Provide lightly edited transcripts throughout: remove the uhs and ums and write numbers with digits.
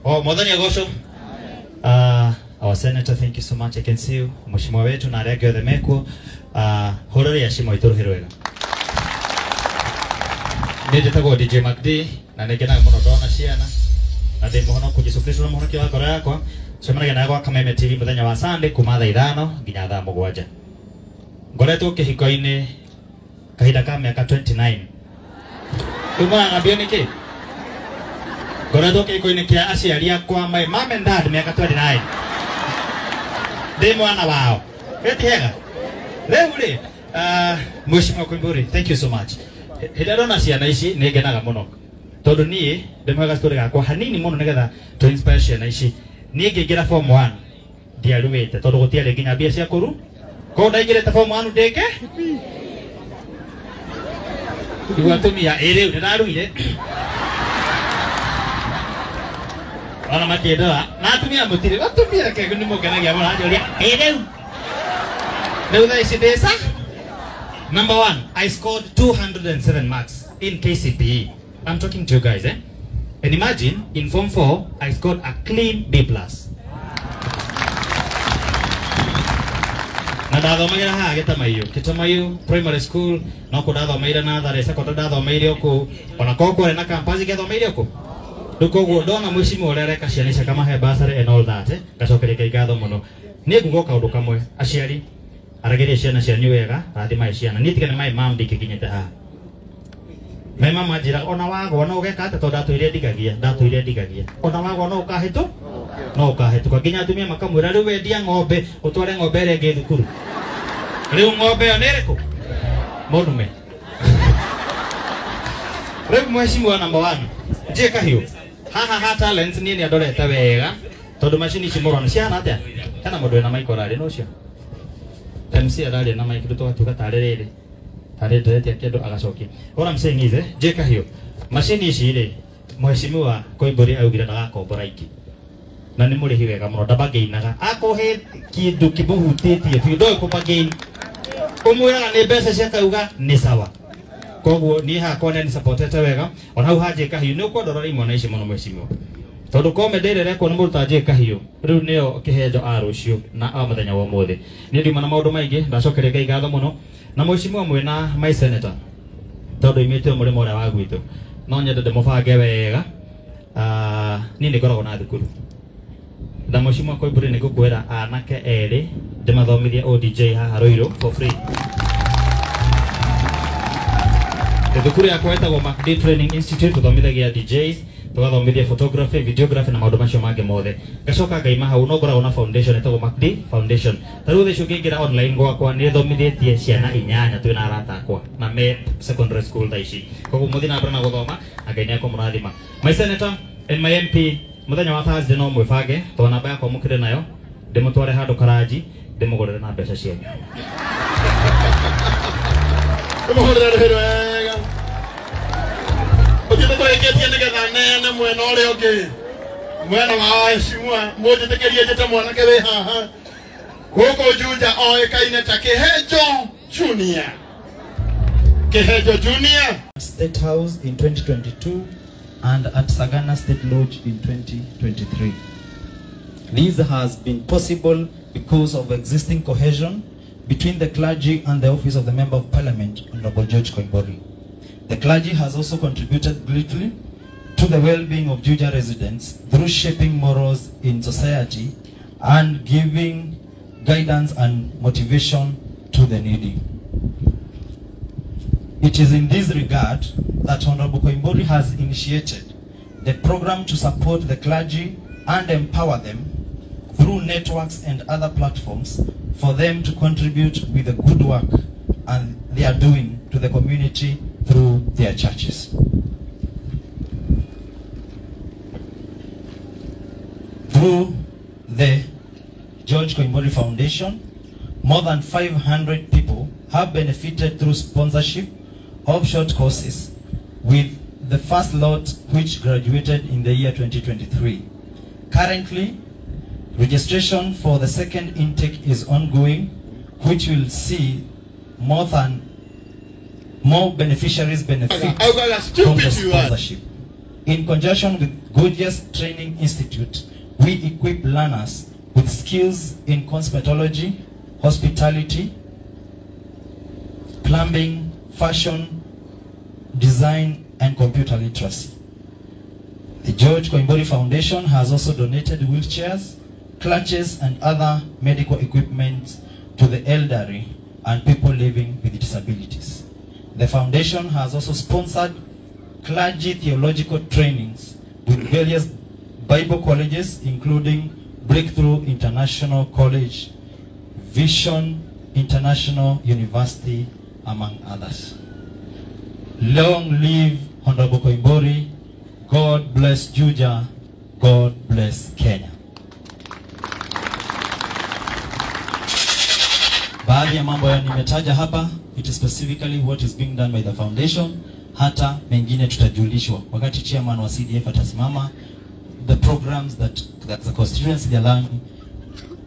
Oh, Modani Agosho. Our senator, thank you so much. I can see you. Mheshimiwa wetu na regio the meko. Horari ya shimo ituru hiroega. Nijitago DJ Macdee na negena mono dona ciana. Na de mono kujisukrisha na mono kiwa kora yako. Semana gena kwa Kameme TV muthenya wa Sunday kuma thaa 5 nginya thaa 7. Ngoretwo kihiko-ini kahinda ka miaka 29. Uma ngambia niki? Ngoretwo kihiko-ini kia aciari akwa my mom and dad miaka 29. Ndi mwana wao. Getiega. Leuli. Mheshimiwa Koimburi, thank you so much. Hidarona ciana ici ni ngenaga muno. Tondu nie ndimwega story gakwa hanini muno nigetha to inspire ciana ici. Nie ngingira form 1 ndiaruite tondu gutiari nginya mbia cia kuru. Ko ndaigirite form 1 ndeke? Iwatumia iriu ndiraruire. Ona makiendoa na atumia mutire atumia kego ni mukenagia muno ajoria iriu. Now there is this. Number 1, I scored 207 marks in KCPE. I'm talking to you guys, eh? And imagine, in Form 4, I scored a clean B+. Na dathomagira ha Gitamayu primary school no ko dathomaira na thare secondary dathomaire oku ona koko na campus gethomaire oku dukoguo ndona mheshimiwa urereka ciana cia kama he basari and all that gacokereka igatho muno ni ngugo kaundu kamwe aciari arageria ciana cianyu wega rathima ciana ni tigane mai mam ndikikinyete ha mai mama njira ona wago no geka ate to ndatuire ndigagia ona wago no ukahitu no ukahituka nginya atumia makamwira riu wendia ng'ombe utware ng'ombe renge thukuru riu ng'ombe yo niriku munume riu mheshimiwa number 1 njeka hiyo ha talent ni andorete wega tondu machine ici murona ciana atia kana mundu ena maiko rari no cio MC arari na maiko tuka tarerere tarerete kindu agacokia what I'm saying is njeka hiyo machine ici ri mheshimiwa Koimburi augire ndagakombora iki na ni murihi wega muno ndabageinaga akohe kindu kimuhutitie tu ndo kubagein kumwira ni mbeca cia kauga ni sawa koguo ni hakwa ni supportete wega ona hau hanjika hiyo ni ukwendora imwana ici muno mheshimiwa tondu komendere ko ni muruta njika hiyo riu nio kihenjo arucio na muthenya wa muthi ni ndima na maundu maingi ndacokereria igatho muno na mheshimiwa mwena my senator tondu imite murimo ria wa gwitu no nyende ndemubange wega ni ndikoragwo na thukuru da mheshimiwa Koimburi ni gukwira anake eri ndimathomithia ODJ haha Ruiru for free. Thukuru yakwa etagwo Macdee Training Institute tuthomithagia DJs tugathomithia photography videography na maundu macio mangĩ mothe gacoka ngaima hau no ngoragwo na foundation etagwo Macdee Foundation tarĩu thaicio ngĩingĩra online gwakwa nĩ thomithĩtie ciana 8 twĩna arata akwa na me secondary school thaici koguo mũthĩ na mbere na gũthoma na Ngai nĩakũmũrathima. My senator and my MP muthenya wa Thursday no mwĩbange to namba yakwa mũkĩre nayo ndĩmũtware handũ karaji ndĩmũgũrĩre na mbeca cianyu. Ndĩmũgũrĩre wega ũthiĩ tũkũrĩkĩtie nĩgetha nene mwena ũrĩa ũngĩ mwena wa Mheshimiwa mũnjĩtĩkĩrie njĩte mwanake wĩ haha gũkũ Juja oĩkaine ta Kĩhenjo Junior. Kĩhenjo Junior State House in 2022 and at Sagana State Lodge in 2023. This has been possible because of existing cohesion between the clergy and the office of the Member of Parliament, Honorable George Koimburi. The clergy has also contributed greatly to the well-being of Juja residents through shaping morals in society and giving guidance and motivation to the needy. It is in this regard that Honorable Koimburi has initiated the program to support the clergy and empower them through networks and other platforms for them to contribute with the good work and they are doing to the community through their churches. Through the George Koimburi Foundation, more than 500 people have benefited through sponsorship of short courses, with the first lot which graduated in the year 2023. Currently, registration for the second intake is ongoing, which will see more beneficiaries benefit from the sponsorship. In conjunction with Gorgeous Training Institute, we equip learners with skills in cosmetology, hospitality, plumbing, fashion, design, and computer literacy. The George Koimburi Foundation has also donated wheelchairs, clutches, and other medical equipment to the elderly and people living with disabilities. The foundation has also sponsored clergy theological trainings with various Bible colleges, including Breakthrough International College, Vision International University, among others. Long live Honorable Koimburi. God bless Juja. God bless Kenya. Baadhi ya mambo ya nimetaja hapa, it is specifically what is being done by the foundation. Hata mengine tutajulishwa wakati chairman wa CDF atasimama, the programs that the constituency they learn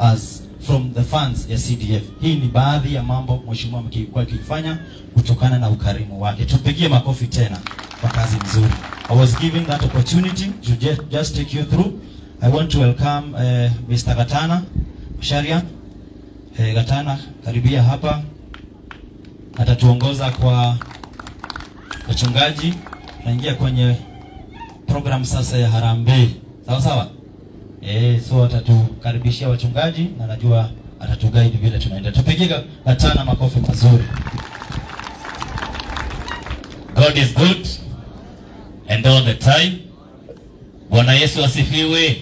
as from the funds ya CDF. Hii ni baadhi ya mambo mheshimiwa mkikuwa akifanya kutokana na ukarimu wake. Tupigie makofi tena kwa kazi nzuri. I was given that opportunity to just take you through. I want to welcome Mr. Gatana Sharia. Gatana, karibia hapa. Atatuongoza kwa wachungaji. Naingia kwenye program sasa ya harambee. Sawa sawa? So atatukaribishia wachungaji na najua atatuguide vile tunaenda. Tupigie Gatana makofi mazuri. God is good and all the time. Bwana Yesu asifiwe.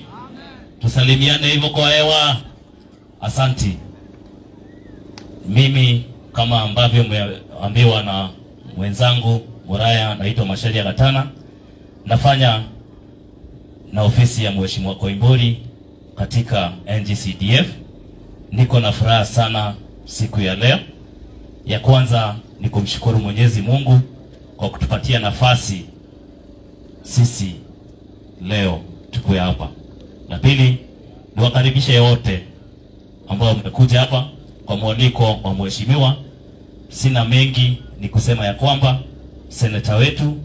Tusalimiane hivyo kwa hewa. Asanti. Mimi kama ambavyo mmeambiwa na mwenzangu Muraya, naitwa Masharia Gatana. Nafanya na ofisi ya Mheshimiwa Koimburi katika NGCDF. Niko na furaha sana siku ya leo. Ya kwanza ni kumshukuru Mwenyezi Mungu kwa kutupatia nafasi sisi leo tuko hapa. Na pili, niwakaribishe wote ambao mmekuja hapa kwa mwaliko wa mheshimiwa. Sina mengi ni kusema ya kwamba seneta wetu,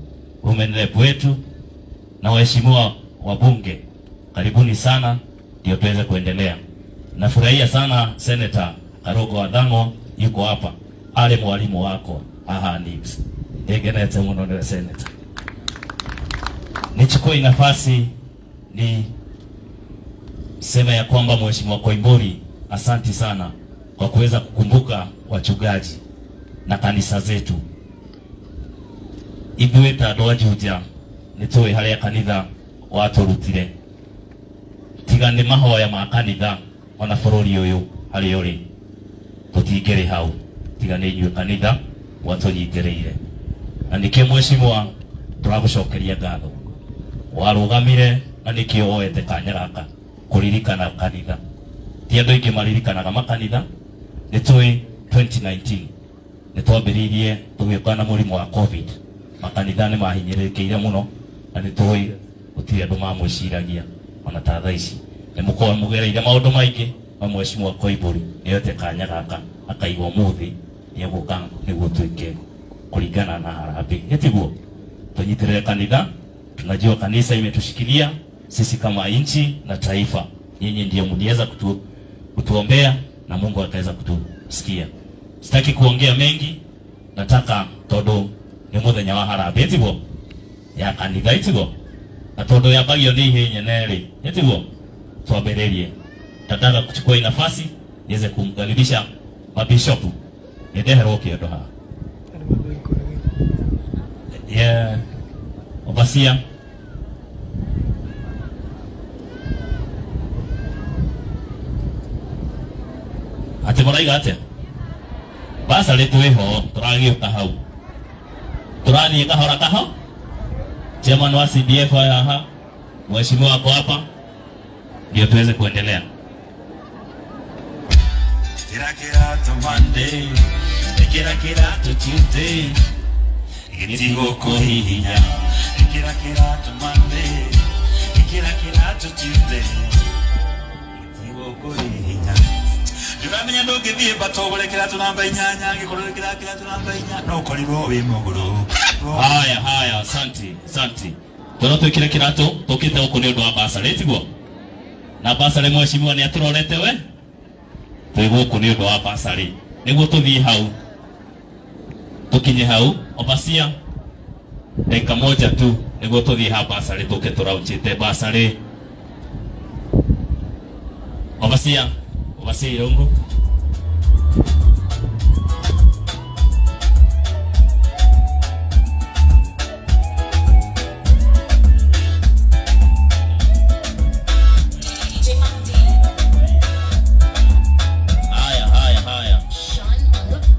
women rep wetu na waheshimiwa wabunge, karibuni sana ndio tuweze kuendelea. Nafurahia sana Senator Karugano yuko hapa. Ale mwalimu wako. Aha nips. Egenete mwono Senator. Nichukue nafasi ni sema ya kwamba Mheshimiwa Koimburi, asanti sana kwa kuweza kukumbuka wachungaji na kanisa zetu. Igweta doa Juja nitoe hali kanitha waturutire. Tigane mahoya ma kanitha ona bururi uyu hali uri tutigere hau. Tigane inywe kanitha watunyigereire. Na nike mheshimiwa turagucokeria ngatho. Warugamire na nikio oete kanya gaka kuririkana kanitha. Ti andu ingi maririkanaga makanitha. Nitoi 2019 nitwambiririe tugikana murimu wa COVID. Makanitha ni mahinyirikiire muno na nitoi gutiri andu mamwiciragia ona ta thaa ici. Ni mukoo mugereire maundu maingi ma Mheshimiwa Koimburi yote kanya gaka akaigwa muthi yeguka niguo tuike kulingana na harambee. Etiguo tunyitirire kanitha. Tunajua kanisa imetushikilia sisi kama nchi na taifa. Nyinyi ndio mliweza kutuombea na Mungu akaweza kutusikia. Sitaki kuongea mengi, nataka todo ni muthenya wa harambee etiguo ya kanitha etiguo. Na todo ya bagio ni hinya neri etiguo tuambiririe. Nataka kuchukua nafasi niweze kumkaribisha mabishopu. Ndeherwo kiondo ha. Yeah. Obasia. Ate moraiga ate. Basa letu eho turagiuka hau. Turani kahora kaho. Chairman wa CDF haha. Mheshimiwa wako hapa. Ndio tuweze kuendelea. Kira to Monday. Kira to Tuesday. Igitigo kohihinya. Kira to Monday. Kira to Tuesday. Igitigo kohihinya. Ndamenya ndo githie batobole kira to namba 8 ngikorera kira to namba 4 no korigo wi muguru. Haya asante. Tono twikire kirato tukite huko ni undu wa basari tiguo. Na basari mweshimiwa ni aturorete we. Twi guku ni undu wa basari. Niguo tuthii hau. Tukinye hau obasia. Eka moja tu niguo tuthii ha basari tuke turauchite basari. Obasia irungu. Haya.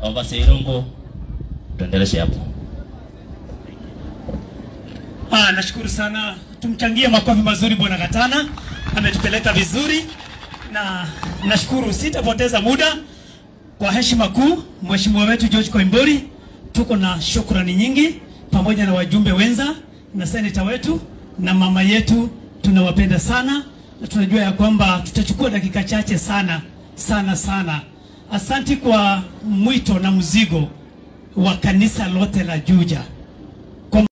Obasia irungu. Tuendeleshe hapo. Nashukuru sana. Tumchangie makofi mazuri bwana Katana. Ametupeleka vizuri. Na nashukuru, sitapoteza muda. Kwa heshima kuu mheshimiwa wetu George Koimburi, tuko na shukrani nyingi pamoja na wajumbe wenza na seneta wetu na mama yetu, tunawapenda sana na tunajua ya kwamba tutachukua dakika chache sana. Asanti kwa mwito na mzigo wa kanisa lote la Juja.